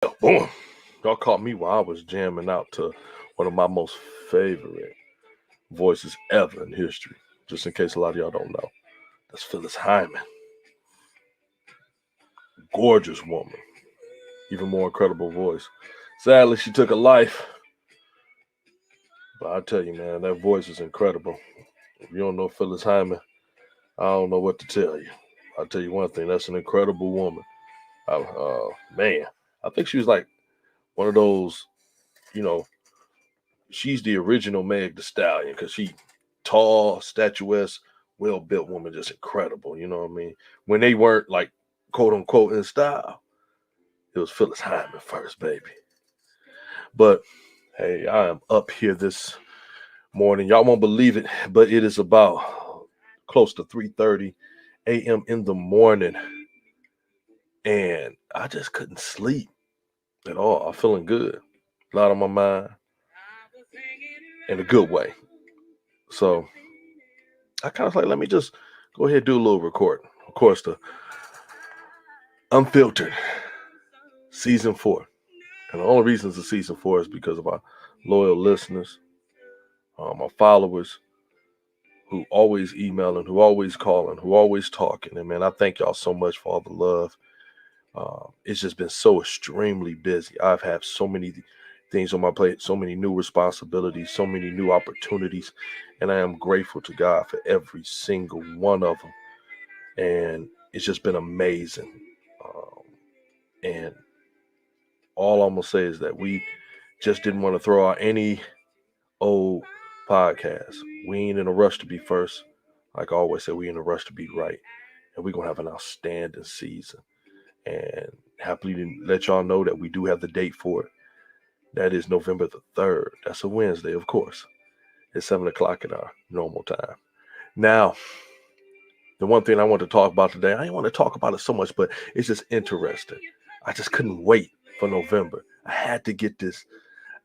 Boom. Y'all caught me while I was jamming out to one of my most favorite voices ever in history. Just in case a lot of y'all don't know. That's Phyllis Hyman. Gorgeous woman. Even more incredible voice. Sadly, she took a life. But I tell you, man, that voice is incredible. If you don't know Phyllis Hyman, I don't know what to tell you. I'll tell you one thing, that's an incredible woman. Man, I think she was like one of those, you know, she's the original Meg the Stallion because she tall, statuesque, well built woman, just incredible. You know what I mean? When they weren't like quote unquote in style, it was Phyllis Hyman first, baby. But hey, I am up here this morning. Y'all won't believe it, but it is about close to 3:30 a.m. in the morning. And I just couldn't sleep at all. I'm feeling good. A lot on my mind in a good way. So I kind of like, let me just go ahead and do a little recording. Of course, the Unfiltered season 4. And the only reason it's a season 4 is because of our loyal listeners, our followers who always emailing, who always calling, who always talking. And man, I thank y'all so much for all the love. It's just been so extremely busy. I've had so many things on my plate, so many new responsibilities, so many new opportunities. And I am grateful to God for every single one of them. And it's just been amazing. And all I'm going to say is that we just didn't want to throw out any old podcast. We ain't in a rush to be first. Like I always say, we in a rush to be right. And we're going to have an outstanding season. And happily to let y'all know that we do have the date for it. That is November the 3rd. That's a Wednesday, of course. It's 7 o'clock in our normal time. Now, the one thing I want to talk about today, I didn't want to talk about it so much, but it's just interesting. I just couldn't wait for November. I had to get this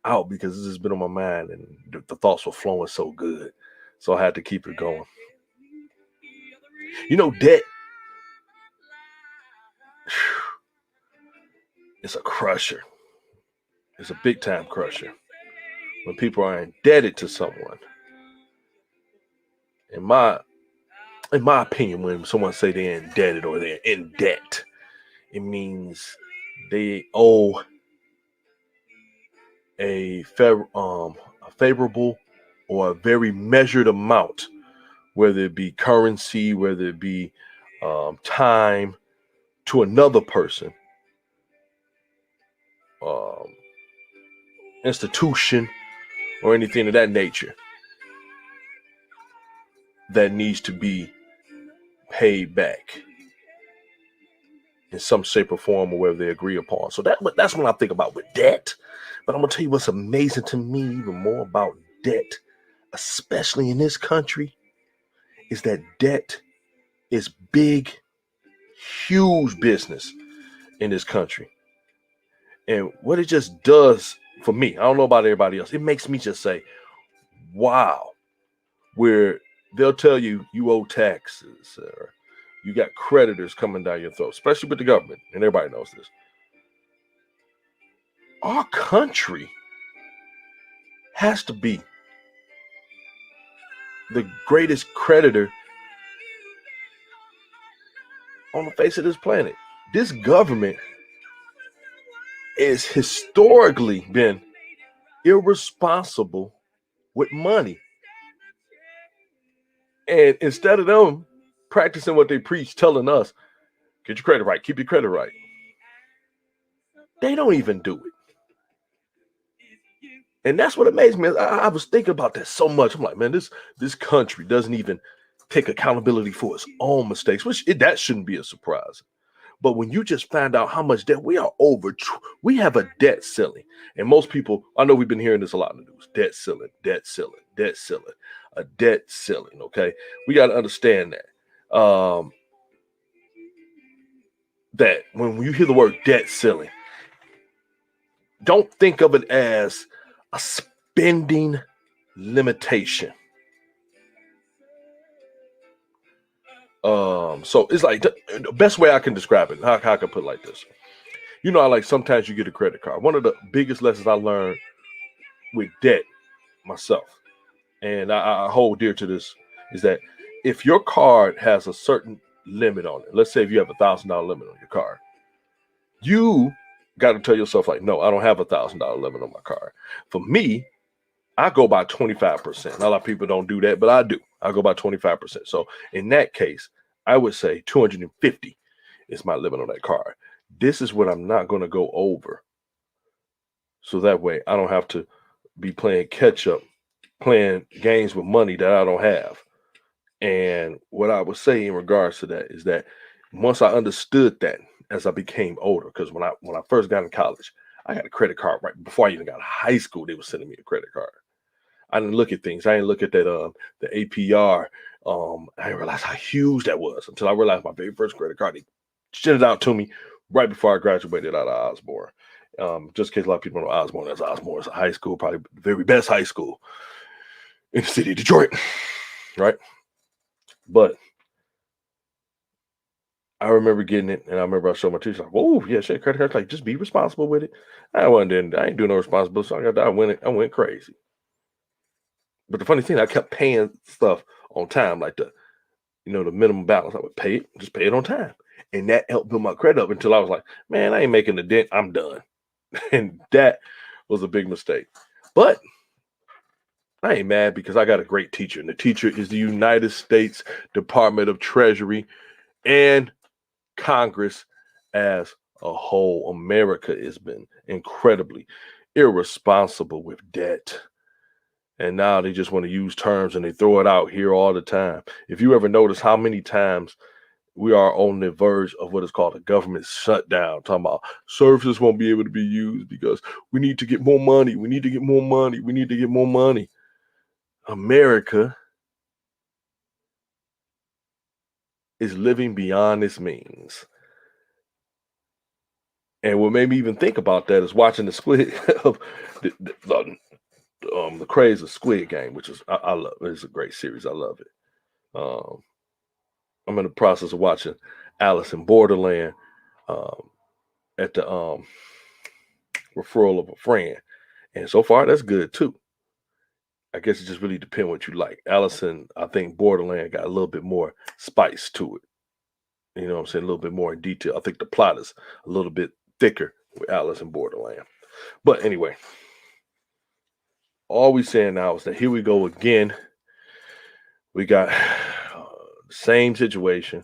out because this has been on my mind and the thoughts were flowing so good. So I had to keep it going. You know, debt is a crusher. It's a big time crusher. When people are indebted to someone. In my opinion, when someone say they're indebted or they're in debt, it means they owe a favorable or a very measured amount, whether it be currency, whether it be time, to another person, um, institution, or anything of that nature that needs to be paid back in some shape or form or whether they agree upon. So that's what I think about with debt. But I'm going to tell you what's amazing to me even more about debt, especially in this country, is that debt is big, huge business in this country. And what it just does for me, I don't know about everybody else, it makes me just say, wow, where they'll tell you you owe taxes or you got creditors coming down your throat, especially with the government, and everybody knows this. Our country has to be the greatest creditor on the face of this planet. This government has historically been irresponsible with money. And instead of them practicing what they preach, telling us, get your credit right, keep your credit right, they don't even do it. And that's what amazed me. I was thinking about that so much. I'm like, man, this country doesn't even take accountability for its own mistakes, that shouldn't be a surprise. But when you just find out how much debt we are over, we have a debt ceiling. And most people, I know we've been hearing this a lot in the news, debt ceiling, debt ceiling, debt ceiling, a debt ceiling, okay? We got to understand that. That when you hear the word debt ceiling, don't think of it as a spending limitation. So it's like the best way I can describe it, how I can put it like this. You know, like sometimes you get a credit card. One of the biggest lessons I learned with debt myself, and I hold dear to this, is that if your card has a certain limit on it, let's say if you have $1,000 limit on your card, you got to tell yourself like, no, I don't have $1,000 limit on my card. For me, I go by 25%. A lot of people don't do that, but I do. I go by 25%. So in that case, I would say 250 is my limit on that card. This is what I'm not going to go over. So that way I don't have to be playing catch up, playing games with money that I don't have. And what I would say in regards to that is that once I understood that as I became older, because when I first got in college, I got a credit card right before I even got to high school. They were sending me a credit card. I didn't look at things. I didn't look at that the APR. I didn't realize how huge that was until I realized my very first credit card. They sent it out to me right before I graduated out of Osborne. Just in case a lot of people don't know Osborne, that's Osborne. It's a high school, probably the very best high school in the city of Detroit, right? But I remember getting it, and I remember I showed my teacher like, "Whoa, yeah, shit, credit card. Like, just be responsible with it." I ain't doing no responsible, so I went crazy. But the funny thing, I kept paying stuff on time, like the minimum balance. I would pay it, just pay it on time, and that helped build my credit up until I was like, "Man, I ain't making a dent. I'm done," and that was a big mistake. But I ain't mad because I got a great teacher, and the teacher is the United States Department of Treasury and Congress as a whole. America has been incredibly irresponsible with debt. And now they just want to use terms and they throw it out here all the time. If you ever notice how many times we are on the verge of what is called a government shutdown, talking about services won't be able to be used because we need to get more money. We need to get more money. We need to get more money. America is living beyond its means. And what made me even think about that is watching the Squid of the craze of Squid Game, which is I love. It's a great series. I love it. Um, I'm in the process of watching Alice in Borderland um, at the referral of a friend, and so far that's good too. I guess it just really depends what you like. Allison, I think Borderland got a little bit more spice to it. You know what I'm saying? A little bit more in detail. I think the plot is a little bit thicker with Alice in Borderland. But anyway, all we saying now is that here we go again. We got the same situation.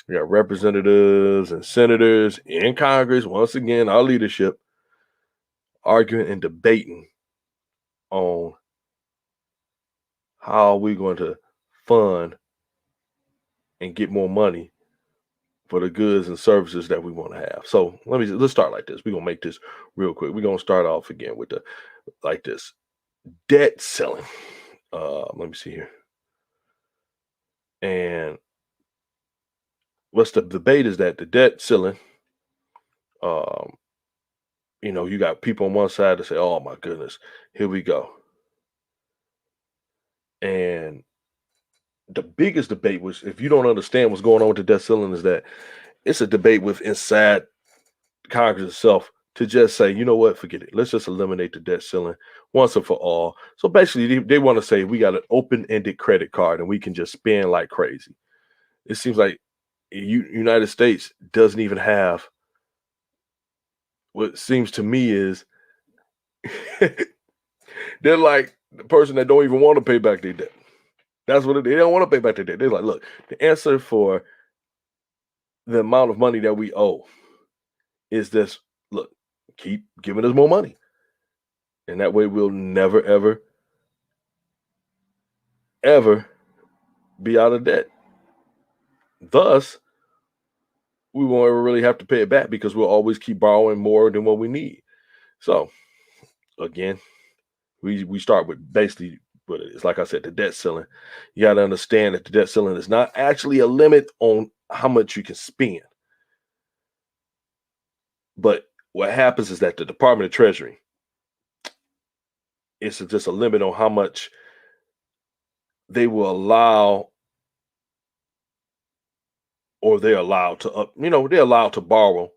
We got representatives and senators in Congress, once again, our leadership, arguing and debating on how we're going to fund and get more money for the goods and services that we want to have. So let's start like this. We're gonna make this real quick. We're gonna start off again with this debt ceiling. Let me see here. And what's the debate is that the debt ceiling, um, you got people on one side to say, oh my goodness, here we go. And the biggest debate was, if you don't understand what's going on with the debt ceiling, is that it's a debate with inside Congress itself to just say, you know what, forget it. Let's just eliminate the debt ceiling once and for all. So basically, they want to say we got an open-ended credit card and we can just spend like crazy. It seems like United States doesn't even have what seems to me is they're like the person that don't even want to pay back their debt. That's what they don't want to pay back their debt. They're like, look, the answer for the amount of money that we owe is this: look, keep giving us more money. And that way we'll never, ever, ever be out of debt. Thus, we won't ever really have to pay it back because we'll always keep borrowing more than what we need. So, again, we start with basically what it is. Like I said, the debt ceiling. You got to understand that the debt ceiling is not actually a limit on how much you can spend. But what happens is that the Department of Treasury, it's just a limit on how much they will allow, or they're allowed to they're allowed to borrow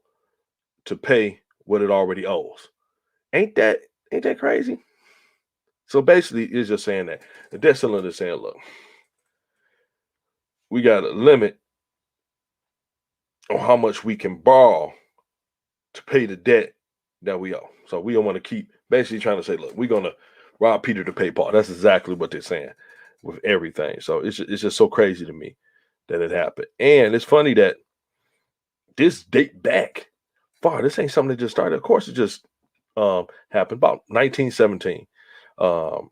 to pay what it already owes. Ain't that crazy? So basically, it's just saying that the debt ceiling is saying, look, we got a limit on how much we can borrow to pay the debt that we owe. So we don't want to keep basically trying to say, look, we're gonna rob Peter to pay Paul. That's exactly what they're saying with everything. So it's just so crazy to me that it happened. And it's funny that this date back far. This ain't something that just started. Of course, it just happened about 1917.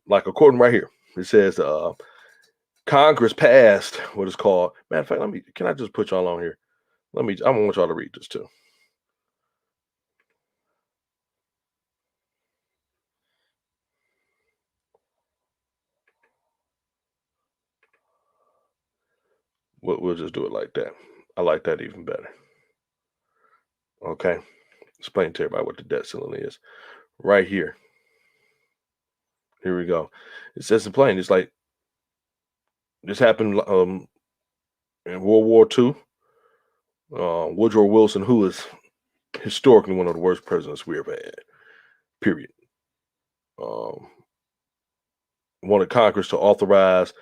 Like according right here, it says Congress passed what is called. Matter of fact, can I just put y'all on here? I want y'all to read this too. We'll just do it like that. I like that even better. Okay. Explain to everybody what the debt ceiling is. Right here. Here we go. It says in plain, it's like this happened in World War II. Woodrow Wilson, who is historically one of the worst presidents we ever had, period, wanted Congress to authorize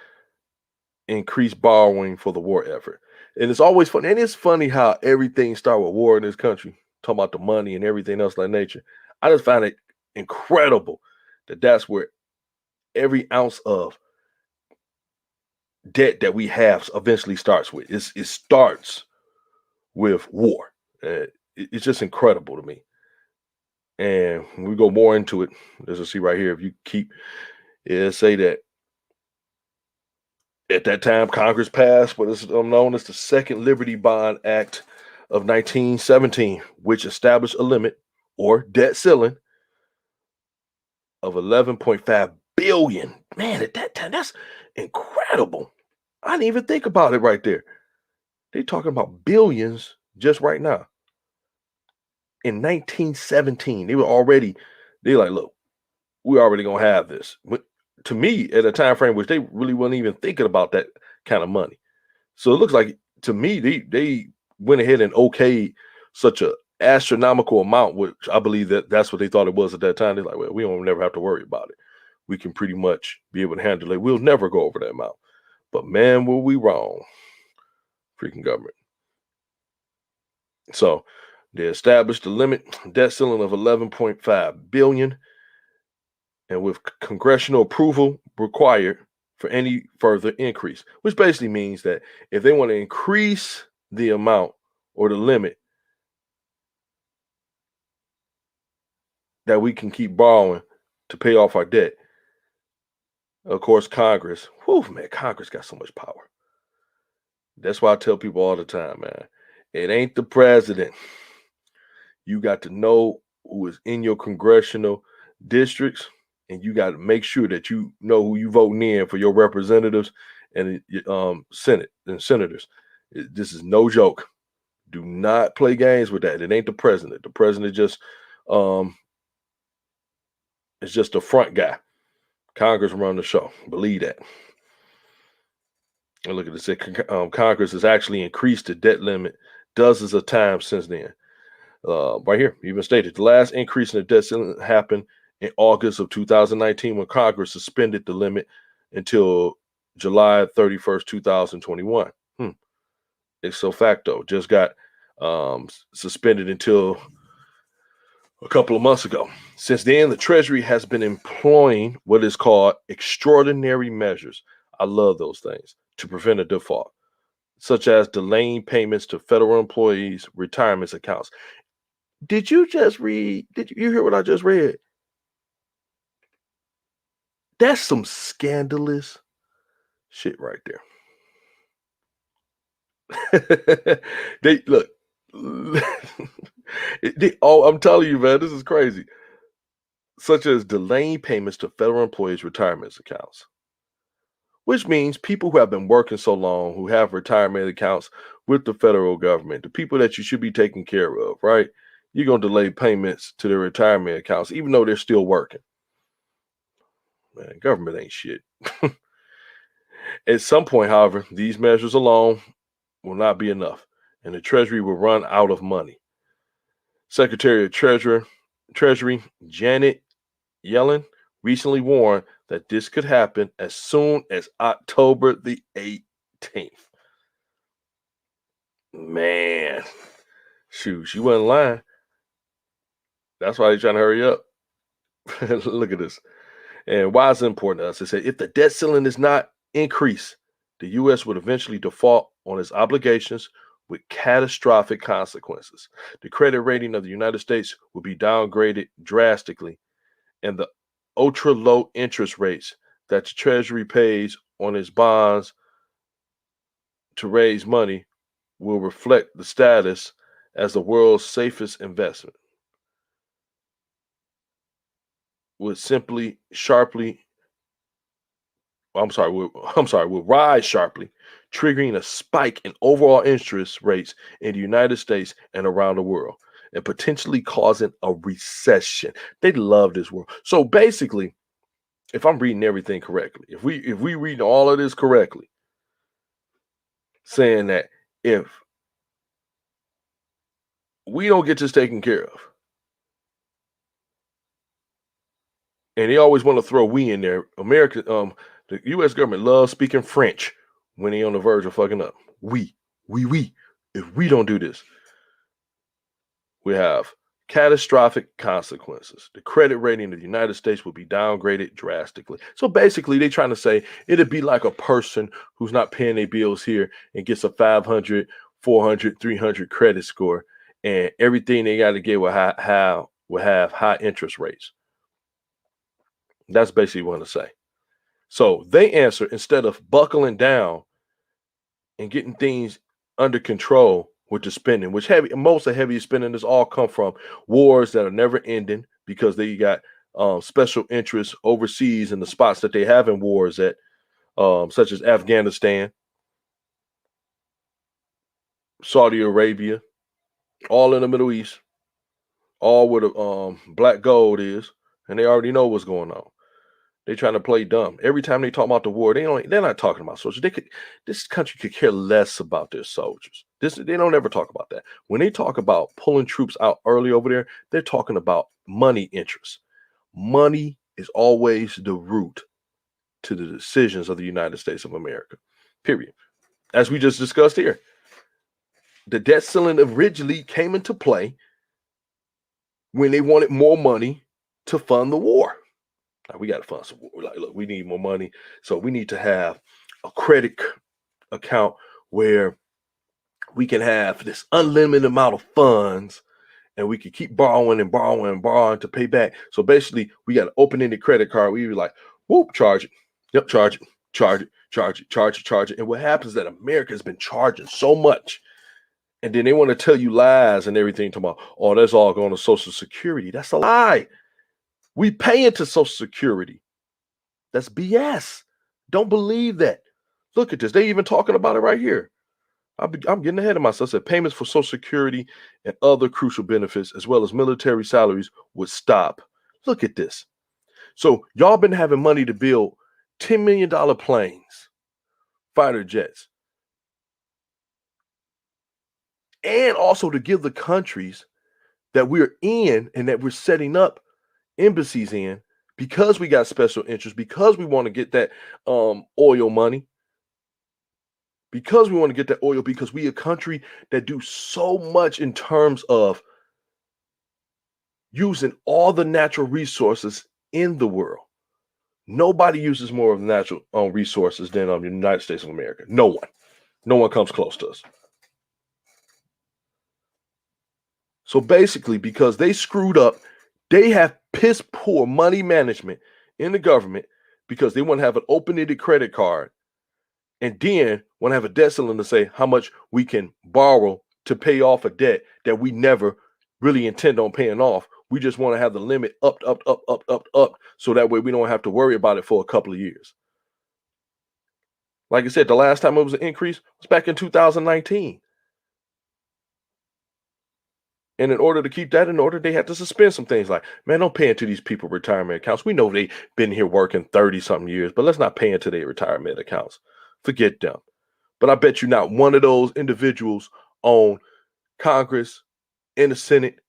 increased borrowing for the war effort. And it's always funny. And it's funny how everything started with war in this country, talking about the money and everything else like nature. I just find it incredible that that's where every ounce of debt that we have eventually starts with. It starts with war. It's just incredible to me. And when we go more into it, as you see right here, if you keep say that at that time, Congress passed what is known as the Second Liberty Bond Act of 1917, which established a limit or debt ceiling of 11.5 billion. Man, at that time, that's incredible. I didn't even think about it right there. They're talking about billions just right now. In 1917, they're like, look, we're already gonna have this. But to me, at a time frame which they really weren't even thinking about that kind of money. So it looks like to me they went ahead and okayed such a astronomical amount, which I believe that's what they thought it was at that time. They're like, well, we don't never have to worry about it. We can pretty much be able to handle it. We'll never go over that amount. But man, were we wrong, freaking government. So they established the limit debt ceiling of 11.5 billion, and with congressional approval required for any further increase, which basically means that if they want to increase the amount or the limit that we can keep borrowing to pay off our debt, of course, Congress, Congress got so much power. That's why I tell people all the time, man, it ain't the president. You got to know who is in your congressional districts, and you got to make sure that you know who you voting in for your representatives and Senate and senators. This is no joke. Do not play games with that. It ain't the president. The president just is just a front guy. Congress run the show. Believe that. And look at this. Congress has actually increased the debt limit dozens of times since then. Right here, even stated the last increase in the debt ceiling happened in August of 2019 when Congress suspended the limit until July 31st, 2021. Ipso facto, just got suspended until a couple of months ago. Since then, the Treasury has been employing what is called extraordinary measures. I love those things to prevent a default, such as delaying payments to federal employees' retirement accounts. Did you just read? Did you hear what I just read? That's some scandalous shit right there. They look. I'm telling you, man, this is crazy. Such as delaying payments to federal employees' retirement accounts, which means people who have been working so long, who have retirement accounts with the federal government, the people that you should be taking care of, right? You're going to delay payments to their retirement accounts, even though they're still working. Man, government ain't shit. At some point, however, these measures alone will not be enough, and the Treasury will run out of money. Secretary of Treasury Janet Yellen recently warned that this could happen as soon as October the 18th. Man, shoot, she wasn't lying. That's why they're trying to hurry up. Look at this. And why is it important to us? It said if the debt ceiling is not increased, the U.S. would eventually default on its obligations with catastrophic consequences. The credit rating of the United States will be downgraded drastically, and the ultra low interest rates that the Treasury pays on its bonds to raise money will reflect the status as the world's safest investment, would simply sharply will rise sharply, triggering a spike in overall interest rates in the United States and around the world, and potentially causing a recession. They love this world. So basically, if I'm reading everything correctly, if we read all of this correctly, saying that if we don't get this taken care of, and they always want to throw we in there, the U.S. government loves speaking French when they on the verge of fucking up. We. If we don't do this, we have catastrophic consequences. The credit rating of the United States will be downgraded drastically. So basically, they're trying to say it'd be like a person who's not paying their bills here and gets a 500, 400, 300 credit score, and everything they got to get will have high interest rates. That's basically what I want to say. So they answer, instead of buckling down and getting things under control with the spending, which most of the heavy spending has all come from wars that are never ending because they got special interests overseas in the spots that they have in wars at, such as Afghanistan, Saudi Arabia, all in the Middle East, all where the black gold is, and they already know what's going on. They trying to play dumb. Every time they talk about the war, they're not talking about soldiers. This country could care less about their soldiers. They don't ever talk about that. When they talk about pulling troops out early over there, they're talking about money interests. Money is always the root to the decisions of the United States of America. Period. As we just discussed here, the debt ceiling originally came into play when they wanted more money to fund the war. We got to fund some. Like, look, we need more money, so we need to have a credit account where we can have this unlimited amount of funds, and we can keep borrowing and borrowing and borrowing to pay back. So basically, we got an open-ended credit card. We were like, whoop, charge it. Yep, charge it. And what happens is that America has been charging so much, and then they want to tell you lies and everything. Talking about, oh, that's all going to Social Security. That's a lie. We pay into Social Security. That's BS. Don't believe that. Look at this. They even talking about it right here. I'm getting ahead of myself. I said payments for Social Security and other crucial benefits, as well as military salaries, would stop. Look at this. So y'all been having money to build $10 million planes, fighter jets, and also to give the countries that we're in and that we're setting up embassies in, because we got special interests, because we want to get that oil money, because we a country that do so much in terms of using all the natural resources in the world. Nobody uses more of the natural resources than the United States of America. No one comes close to us. So basically, because they screwed up, they have piss poor money management in the government, because they want to have an open-ended credit card and then want to have a debt ceiling to say how much we can borrow to pay off a debt that we never really intend on paying off. We just want to have the limit up, so that way we don't have to worry about it for a couple of years. Like I said, the last time it was an increase was back in 2019. And in order to keep that in order, they had to suspend some things like, man, don't pay into these people retirement accounts. We know they've been here working 30-something years, but let's not pay into their retirement accounts. Forget them. But I bet you not one of those individuals on Congress, in the Senate,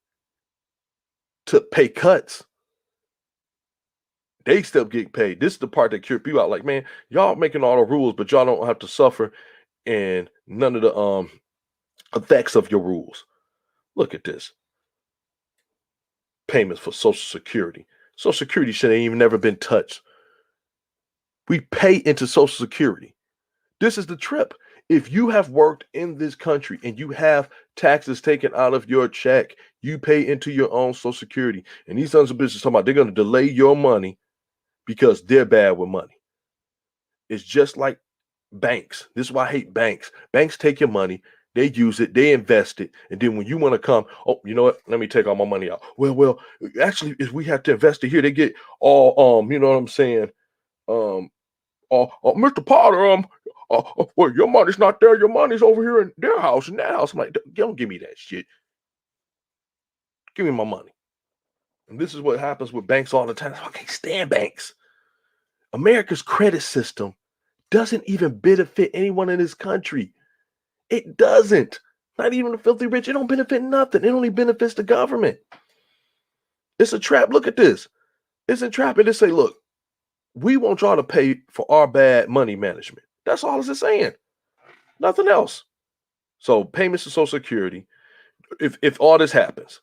took pay cuts. They still get paid. This is the part that creep you out. Like, man, y'all making all the rules, but y'all don't have to suffer and none of the effects of your rules. Look at this. Payments for Social Security. Social Security should ain't even never been touched. We pay into Social Security. This is the trip. If you have worked in this country and you have taxes taken out of your check, you pay into your own Social Security. And these sons of bitches talking about they're going to delay your money because they're bad with money. It's just like banks. This is why I hate banks. Banks take your money, they use it, they invest it, and then when you want to come, oh, you know what? Let me take all my money out. Well, actually, if we have to invest it here, they get all you know what I'm saying? Mr. Potter, well, your money's not there. Your money's over here in their house, in that house. I'm like, don't give me that shit. Give me my money. And this is what happens with banks all the time. I can't stand banks. America's credit system doesn't even benefit anyone in this country. It doesn't. Not even the filthy rich. It don't benefit nothing. It only benefits the government. It's a trap. Look at this. It's a trap. And they say, look, we want y'all to pay for our bad money management. That's all it's saying. Nothing else. So payments to Social Security, if all this happens,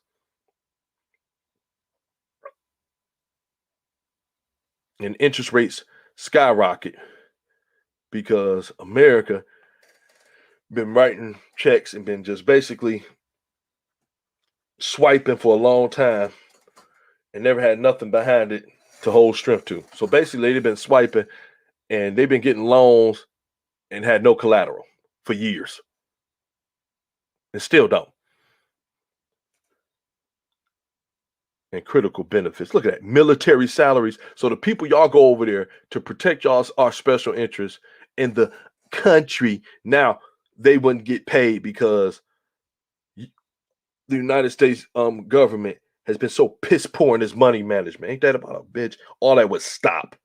and interest rates skyrocket because America been writing checks and been just basically swiping for a long time and never had nothing behind it to hold strength to. So basically they've been swiping and they've been getting loans and had no collateral for years and still don't. And critical benefits. Look at that. Military salaries. So the people y'all go over there to protect y'all's our special interests in the country, now they wouldn't get paid because the United States government has been so piss poor in its money management. Ain't that about a bitch? All that would stop.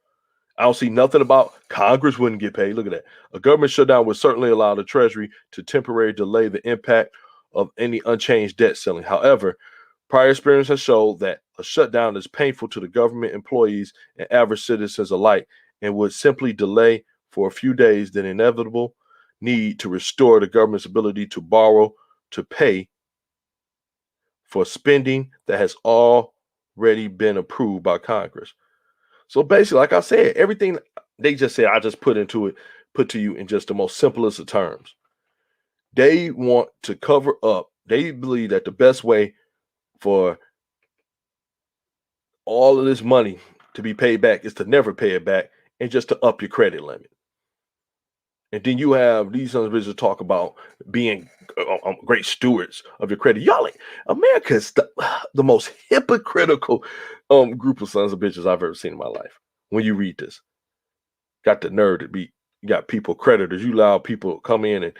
I don't see nothing about Congress wouldn't get paid. Look at that. A government shutdown would certainly allow the Treasury to temporarily delay the impact of any unchanged debt ceiling. However, prior experience has shown that a shutdown is painful to the government employees and average citizens alike and would simply delay for a few days the inevitable need to restore the government's ability to borrow to pay for spending that has already been approved by Congress. So basically, like I said, everything they just said, I just put to you in just the most simplest of terms. They want to cover up. They believe that the best way for all of this money to be paid back is to never pay it back and just to up your credit limit. And then you have these individuals talk about being great stewards of your credit. Y'all, America is the most hypocritical group of sons of bitches I've ever seen in my life. When you read this, got the nerve to be, you got people creditors. You allow people to come in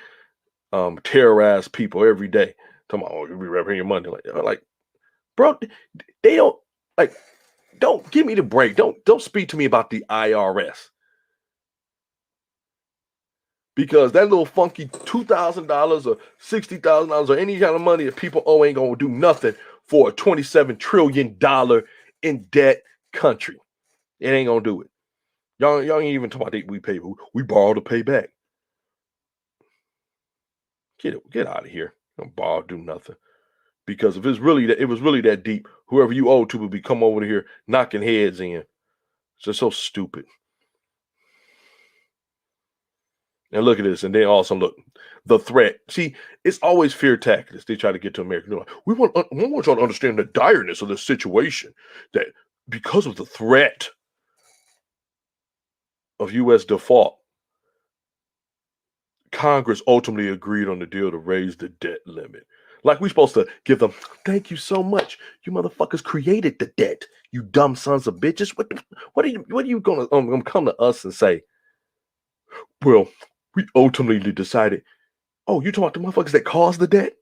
and terrorize people every day. Talking about, oh, you be rapping your money like, bro, they don't like. Don't give me the break. Don't speak to me about the IRS. Because that little funky $2,000 or $60,000 or any kind of money that people owe ain't gonna do nothing for a $27 trillion in debt country. It ain't gonna do it. Y'all ain't even talking about we pay. We borrow to pay back. Get out of here. Don't borrow, do nothing. Because if it was really that deep, whoever you owe to would be come over here knocking heads in. It's just so stupid. And look at this. And then also look, the threat. See, it's always fear tactics. They try to get to America. Like, we want y'all to understand the direness of the situation. That because of the threat of U.S. default, Congress ultimately agreed on the deal to raise the debt limit. Like we're supposed to give them, thank you so much. You motherfuckers created the debt. You dumb sons of bitches. What are you gonna come to us and say? Well, we ultimately decided. Oh, you talking about the motherfuckers that caused the debt?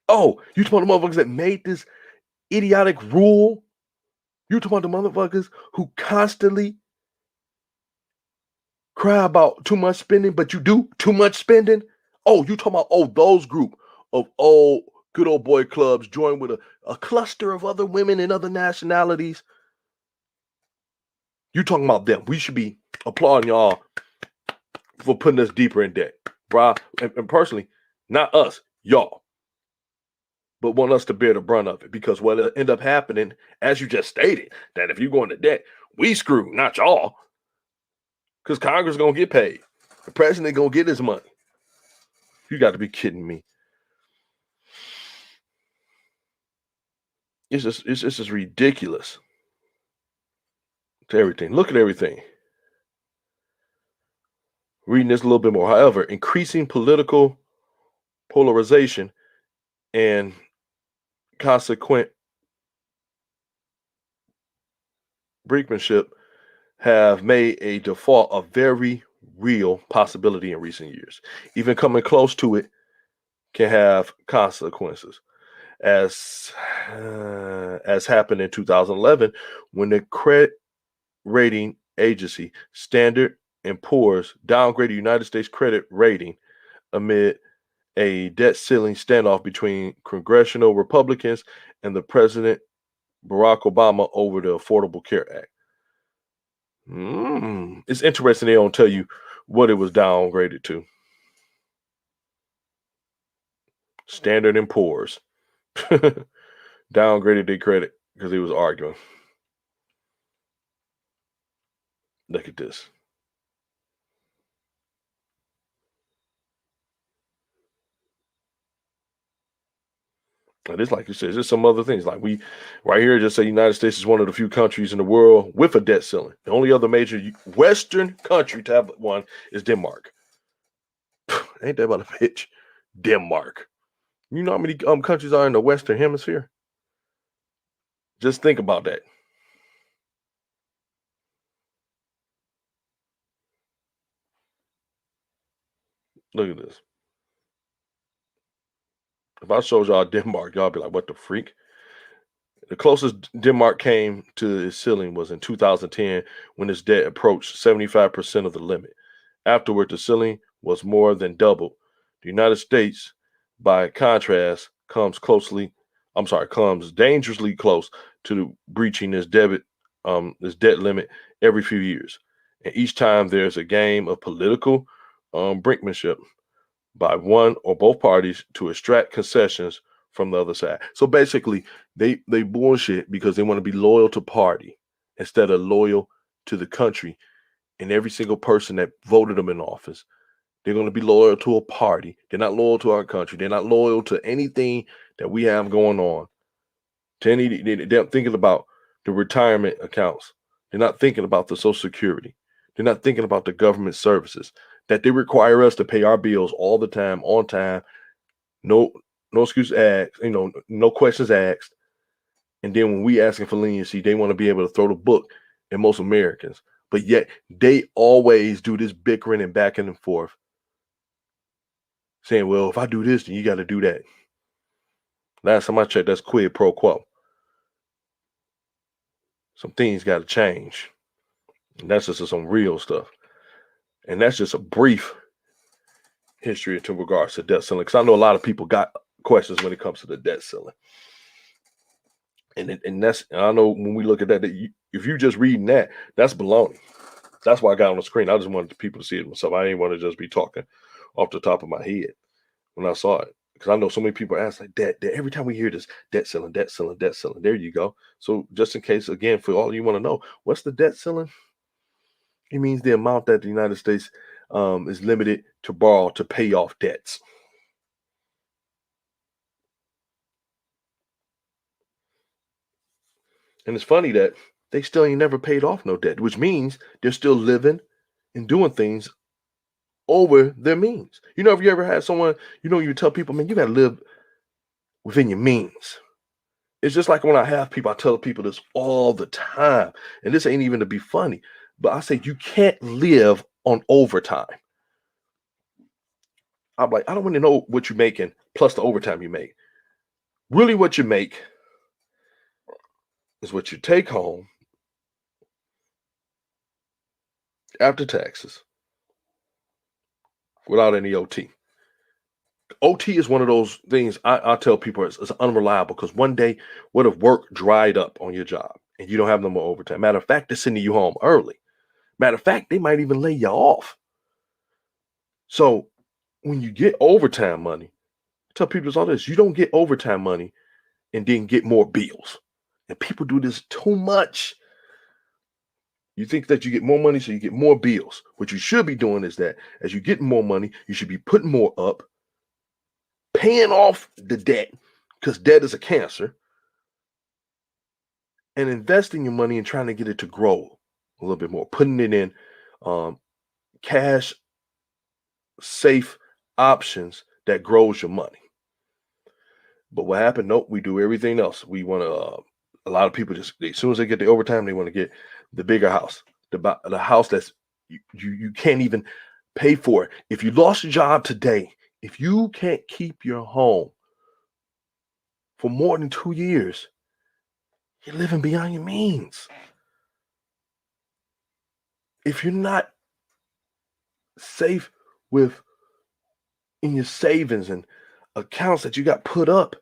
Oh, you talking about the motherfuckers that made this idiotic rule? You talking about the motherfuckers who constantly cry about too much spending, but you do too much spending? Oh, you talking about those group of old good old boy clubs, join with a cluster of other women and other nationalities. You talking about them. We should be applauding y'all for putting us deeper in debt, bruh. And personally, not us, y'all, but want us to bear the brunt of it. Because what will end up happening, as you just stated, that if you go into debt, we screw, not y'all. Because Congress going to get paid. The president going to get his money. You got to be kidding me. It's just ridiculous to everything. Look at everything. Reading this a little bit more. However, increasing political polarization and consequent brinkmanship have made a default a very real possibility in recent years. Even coming close to it can have consequences, as happened in 2011 when the credit rating agency Standard and Poor's downgraded United States credit rating amid a debt ceiling standoff between congressional Republicans and the President Barack Obama over the Affordable Care Act. It's interesting they don't tell you what it was downgraded to. Standard and Poor's downgraded their credit because he was arguing. Look at this. And it's like you said, there's some other things. Like we right here just say United States is one of the few countries in the world with a debt ceiling. The only other major Western country to have one is Denmark. Ain't that about a bitch? Denmark. You know how many countries are in the Western Hemisphere? Just think about that. Look at this. If I showed y'all Denmark, y'all be like, what the freak? The closest Denmark came to its ceiling was in 2010 when its debt approached 75% of the limit. Afterward, the ceiling was more than doubled. The United States, by contrast, comes dangerously close to breaching this debt limit every few years. And each time there's a game of political brinkmanship by one or both parties to extract concessions from the other side. So basically, they bullshit because they want to be loyal to party instead of loyal to the country and every single person that voted them in office. They're going to be loyal to a party. They're not loyal to our country. They're not loyal to anything that we have going on. They're thinking about the retirement accounts. They're not thinking about the Social Security. They're not thinking about the government services that they require us to pay our bills all the time, on time. No excuse asked. No questions asked. And then when we asking for leniency, they want to be able to throw the book at most Americans. But yet they always do this bickering and backing and forth, saying, well, if I do this, then you got to do that. Last time I checked, that's quid pro quo. Some things got to change. And that's just some real stuff. And that's just a brief history in regards to debt ceiling. Because I know a lot of people got questions when it comes to the debt ceiling. And I know when we look at that, if you just reading that, that's baloney. That's why I got on the screen. I just wanted people to see it myself. I didn't want to just be talking off the top of my head when I saw it. Because I know so many people ask like debt. Every time we hear this, debt ceiling, debt ceiling, debt ceiling. There you go. So just in case, again, for all you want to know, what's the debt ceiling? It means the amount that the United States is limited to borrow to pay off debts. And it's funny that they still ain't never paid off no debt, which means they're still living and doing things over their means. If you ever had someone, you tell people, man, you got to live within your means. It's just like when I tell people this all the time. And this ain't even to be funny, but I say you can't live on overtime. I'm like, I don't want to know what you're making plus the overtime you make. Really, what you make is what you take home after taxes without any OT. OT is one of those things I tell people it's unreliable, because one day, what if work dried up on your job and you don't have no more overtime? Matter of fact, they're sending you home early. Matter of fact, they might even lay you off. So when you get overtime money, I tell people all this: you don't get overtime money and then get more bills. And people do this too much. You think that you get more money, so you get more bills. What you should be doing is that as you get more money, you should be putting more up, paying off the debt, because debt is a cancer, and investing your money and trying to get it to grow a little bit more, putting it in cash safe options that grows your money. But what happened? Nope, we do everything else. We want to. A lot of people just, as soon as they get the overtime, they want to get the bigger house, the house that's you can't even pay for it. If you lost your job today, if you can't keep your home for more than 2 years, you're living beyond your means. If you're not safe with in your savings and accounts that you got put up,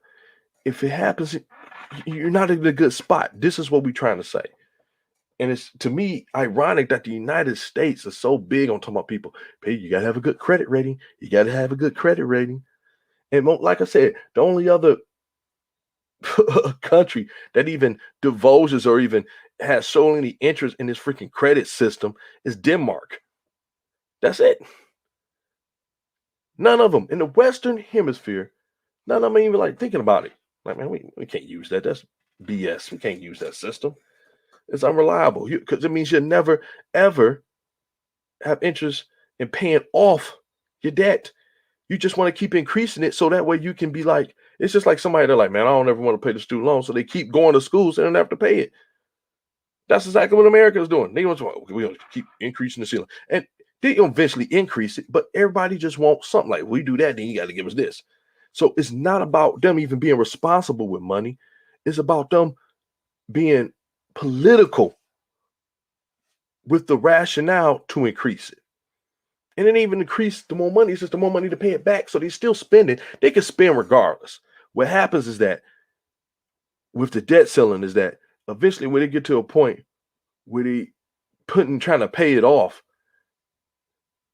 if it happens, you're not in a good spot. This is what we're trying to say. And it's, to me, ironic that the United States is so big on talking about people. Hey, you got to have a good credit rating. You got to have a good credit rating. And like I said, the only other country that even divulges or even has so many interest in this freaking credit system is Denmark. That's it. None of them in the Western Hemisphere, none of them even like thinking about it. Like, man, we can't use that. That's BS. We can't use that system. It's unreliable, because it means you'll never, ever have interest in paying off your debt. You just want to keep increasing it so that way you can be like, it's just like somebody, they're like, man, I don't ever want to pay the student loan. So they keep going to school so they don't have to pay it. That's exactly what America is doing. They want to keep increasing the ceiling. And they eventually increase it, but everybody just wants something like, we do that, then you got to give us this. So it's not about them even being responsible with money. It's about them being political with the rationale to increase it. And then even increase the more money, it's just the more money to pay it back. So they still spending. They can spend regardless. What happens is that with the debt ceiling is that eventually when they get to a point where they trying to pay it off,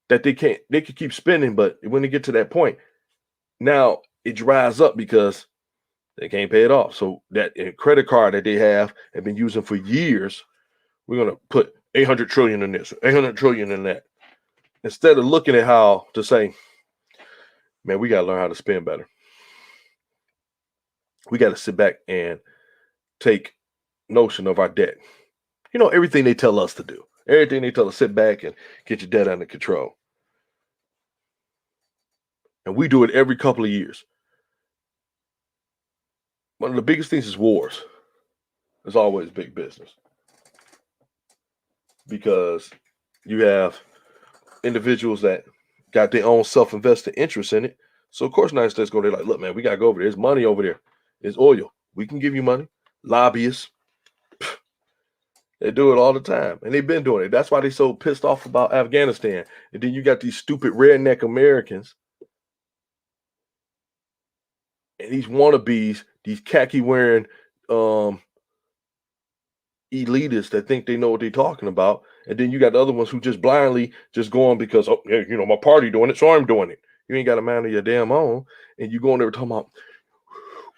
that they can keep spending, but when they get to that point, now it dries up because they can't pay it off. So that credit card that they have been using for years, we're gonna put 800 trillion in this, 800 trillion in that, instead of looking at how to say, man, we gotta learn how to spend better. We gotta sit back and take notion of our debt. You know, everything they tell us to do, everything they tell us, sit back and get your debt under control. And we do it every couple of years. One of the biggest things is wars. It's always big business, because you have individuals that got their own self-invested interest in it. So of course, United States go there like, look, man, we gotta go over there. There's money over there. There's oil. We can give you money. Lobbyists, they do it all the time, and they've been doing it. That's why they're so pissed off about Afghanistan. And then you got these stupid redneck Americans and these wannabes, these khaki wearing elitists that think they know what they're talking about. And then you got the other ones who just blindly just going because, oh, yeah, you know, my party doing it, so I'm doing it. You ain't got a mind of your damn own. And you going there talking about,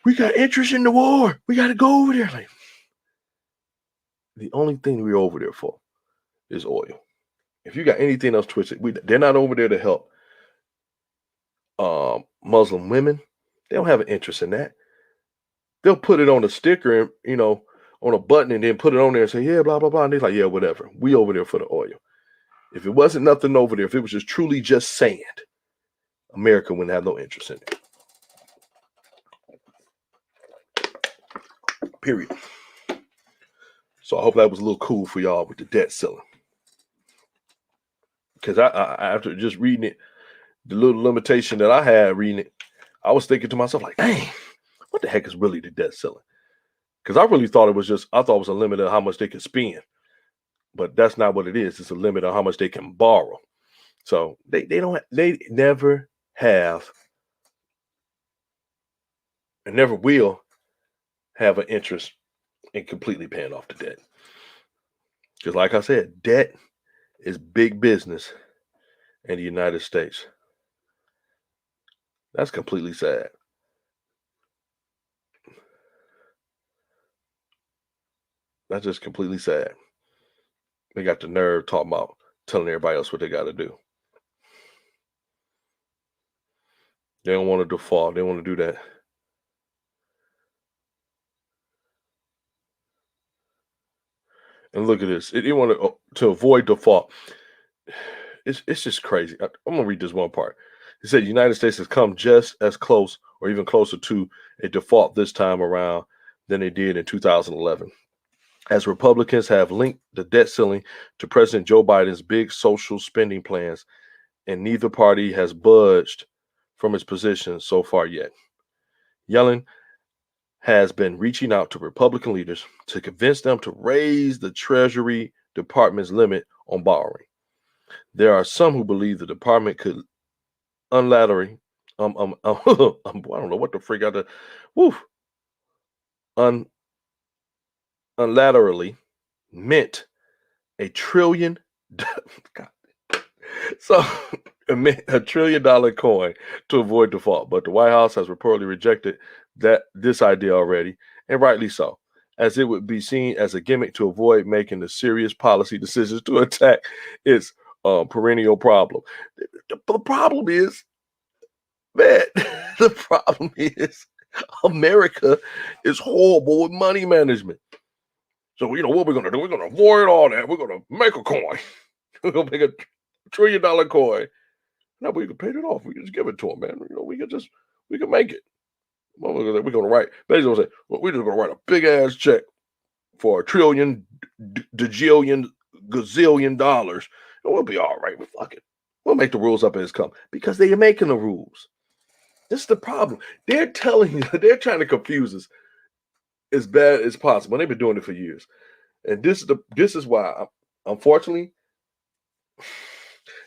we got interest in the war. We got to go over there. Like, the only thing we're over there for is oil. If you got anything else twisted, they're not over there to help Muslim women. They don't have an interest in that. They'll put it on a sticker and, you know, on a button, and then put it on there and say, yeah, blah, blah, blah. And they're like, yeah, whatever. We over there for the oil. If it wasn't nothing over there, if it was just truly just sand, America wouldn't have no interest in it. Period. So I hope that was a little cool for y'all with the debt ceiling. Because I after just reading it, the little limitation that I had reading it, I was thinking to myself, like, dang, what the heck is really the debt ceiling? Because I really thought it was a limit of how much they could spend. But that's not what it is. It's a limit on how much they can borrow. So they never have and never will have an interest in completely paying off the debt. Because, like I said, debt is big business in the United States. That's completely sad. That's just completely sad. They got the nerve talking about telling everybody else what they got to do. They don't want to default. They want to do that. And look at this. They want to avoid default. It's just crazy. I'm going to read this one part. It said the United States has come just as close or even closer to a default this time around than they did in 2011. As Republicans have linked the debt ceiling to President Joe Biden's big social spending plans, and neither party has budged from its position so far yet. Yellen has been reaching out to Republican leaders to convince them to raise the Treasury Department's limit on borrowing. There are some who believe the department could unilaterally, I don't know what the freak out there, unilaterally mint $1 trillion. God. So a $1 trillion coin to avoid default, but the White House has reportedly rejected this idea already, and rightly so, as it would be seen as a gimmick to avoid making the serious policy decisions to attack its perennial problem. The problem is, man, the problem is America is horrible with money management. So, what we're going to do? We're going to avoid all that. We're going to make a coin. We're going to make $1 trillion coin. No, we can pay it off. We can just give it to them, man. We can make it. We're going to write, basically, say, we're just going to write a big ass check for $1 trillion, dejillion, gazillion dollars. And we'll be all right. Fuck it. We'll make the rules up as come because they are making the rules. This is the problem. They're trying to confuse us as bad as possible. They've been doing it for years. And this is why, unfortunately,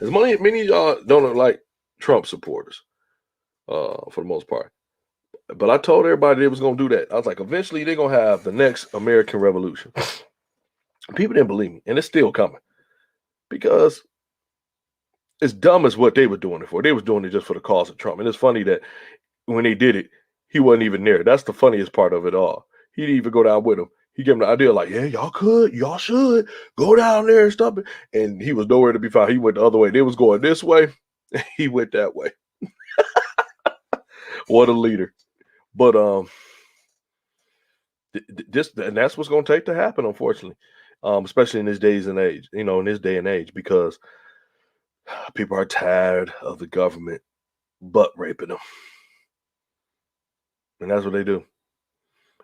as many of y'all don't like Trump supporters, for the most part. But I told everybody they was going to do that. I was like, eventually they're going to have the next American Revolution. People didn't believe me, and it's still coming. Because it's dumb as what they were doing it for. They was doing it just for the cause of Trump. And it's funny that when they did it, he wasn't even there. That's the funniest part of it all. He didn't even go down with him. He gave him the idea like, yeah, y'all should go down there and stop it. And he was nowhere to be found. He went the other way. They was going this way. He went that way. What a leader. But and that's what's going to take to happen, unfortunately, especially in this day and age, because people are tired of the government butt raping them. And that's what they do.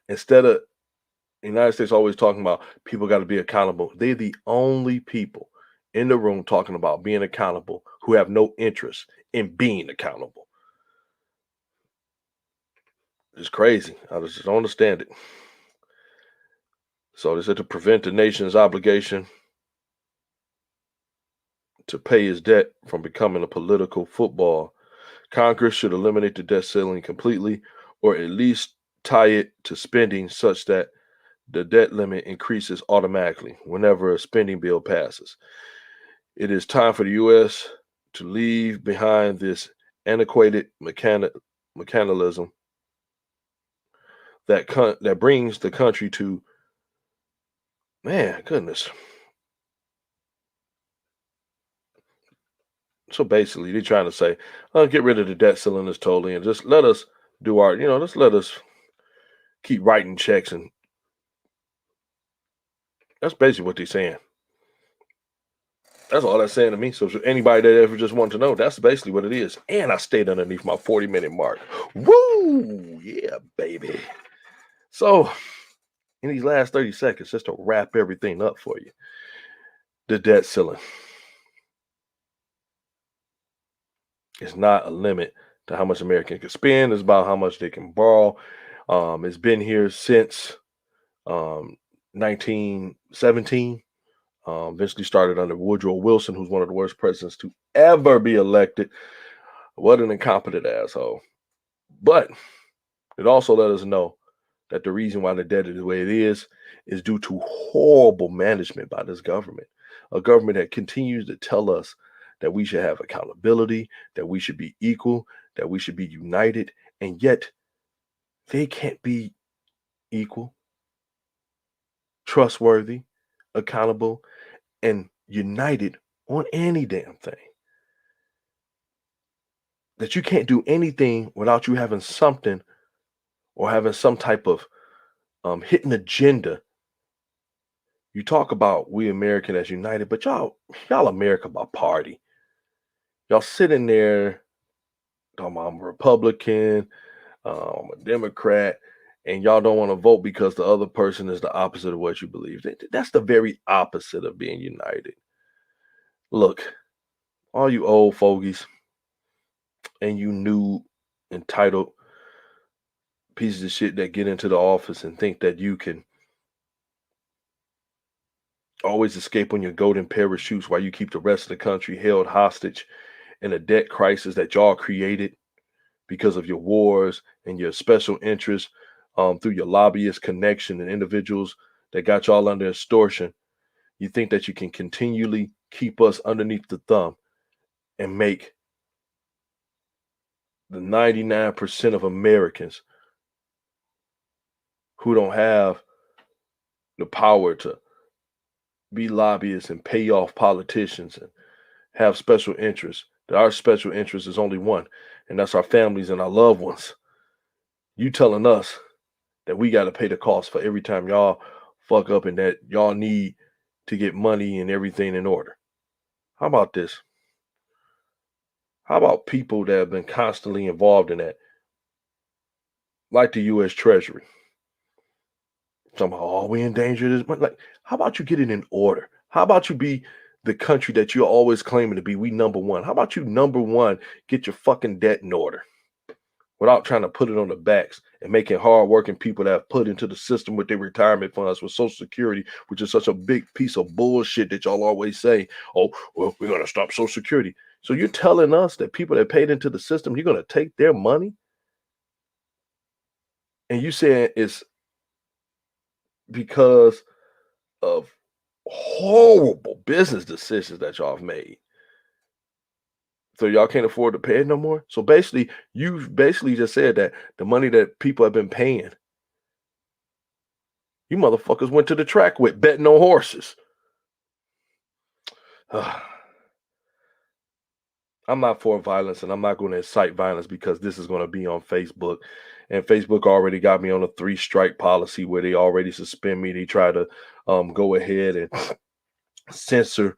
Instead of the United States always talking about people got to be accountable, they're the only people in the room talking about being accountable who have no interest in being accountable. It's crazy. I just don't understand it. So they said to prevent the nation's obligation to pay his debt from becoming a political football, Congress should eliminate the debt ceiling completely, or at least tie it to spending such that the debt limit increases automatically whenever a spending bill passes. It is time for the U.S. to leave behind this antiquated mechanism that brings the country to, man, goodness. So basically, they're trying to say, get rid of the debt ceiling totally and just let us do our, just let us keep writing checks. And that's basically what they're saying. That's all that's saying to me. So anybody that ever just wants to know, that's basically what it is. And I stayed underneath my 40-minute mark. Woo! Yeah, baby. So in these last 30 seconds, just to wrap everything up for you, the debt ceiling. It's not a limit to how much Americans can spend. It's about how much they can borrow. It's been here since 1917. Eventually started under Woodrow Wilson, who's one of the worst presidents to ever be elected. What an incompetent asshole. But It also let us know that the reason why the debt is the way it is due to horrible management by this government. A government that continues to tell us that we should have accountability, that we should be equal, that we should be united, and yet they can't be equal, trustworthy, accountable, and united on any damn thing. That you can't do anything without you having something or having some type of hidden agenda. You talk about we American as united, but y'all America by party. Y'all sitting there talking about I'm a Republican, I'm a Democrat, and y'all don't want to vote because the other person is the opposite of what you believe. That's the very opposite of being united. Look, all you old fogies and you new entitled pieces of shit that get into the office and think that you can always escape on your golden parachutes while you keep the rest of the country held hostage in a debt crisis that y'all created because of your wars and your special interests through your lobbyist connection and individuals that got y'all under extortion. You think that you can continually keep us underneath the thumb and make the 99% of Americans who don't have the power to be lobbyists and pay off politicians and have special interests, that our special interest is only one, and that's our families and our loved ones. You telling us that we got to pay the cost for every time y'all fuck up and that y'all need to get money and everything in order. How about this? How about people that have been constantly involved in that, like the U.S. Treasury? Somehow, oh, we in danger. This, like, how about you get it in order? How about you be the country that you're always claiming to be? We number one. How about you number one? Get your fucking debt in order without trying to put it on the backs and making hardworking people that have put into the system with their retirement funds with Social Security, which is such a big piece of bullshit that y'all always say, oh, well, we're going to stop Social Security. So you're telling us that people that paid into the system, you're going to take their money? And you saying it's because of horrible business decisions that y'all have made. So y'all can't afford to pay it no more. So basically, you basically just said that the money that people have been paying, you motherfuckers went to the track with betting on horses. I'm not for violence and I'm not going to incite violence because this is going to be on Facebook. And Facebook already got me on a 3-strike policy where they already suspend me. They try to go ahead and censor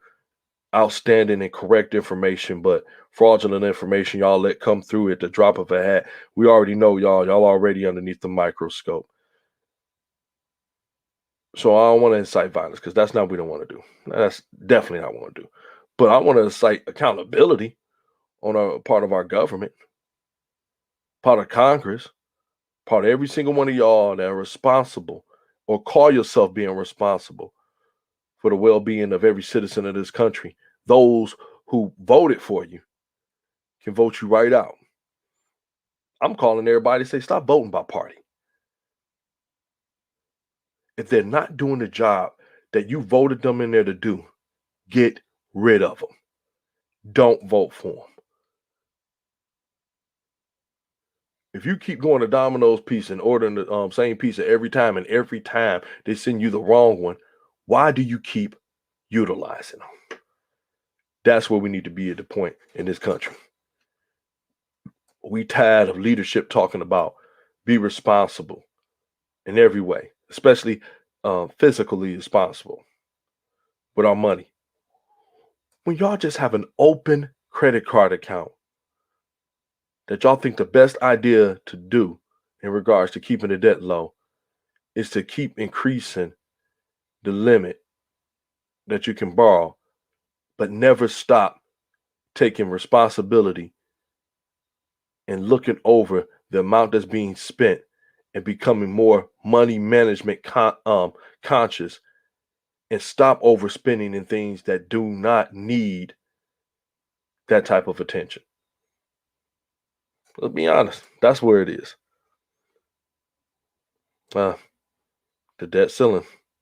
outstanding and correct information, but fraudulent information y'all let come through at the drop of a hat. We already know y'all already underneath the microscope. So I don't want to incite violence because that's not what we don't want to do. That's definitely not what I want to do. But I want to incite accountability on a part of our government, part of Congress, part of every single one of y'all that are responsible or call yourself being responsible for the well-being of every citizen of this country. Those who voted for you can vote you right out. I'm calling everybody to say, stop voting by party. If they're not doing the job that you voted them in there to do, get rid of them. Don't vote for them. If you keep going to Domino's Pizza and ordering the same pizza every time, and every time they send you the wrong one, why do you keep utilizing them? That's where we need to be at the point in this country. We tired of leadership talking about be responsible in every way, especially physically responsible with our money. When y'all just have an open credit card account that y'all think the best idea to do in regards to keeping the debt low is to keep increasing the limit that you can borrow, but never stop taking responsibility and looking over the amount that's being spent and becoming more money management conscious and stop overspending in things that do not need that type of attention. Let's be honest, that's where it is. The debt ceiling.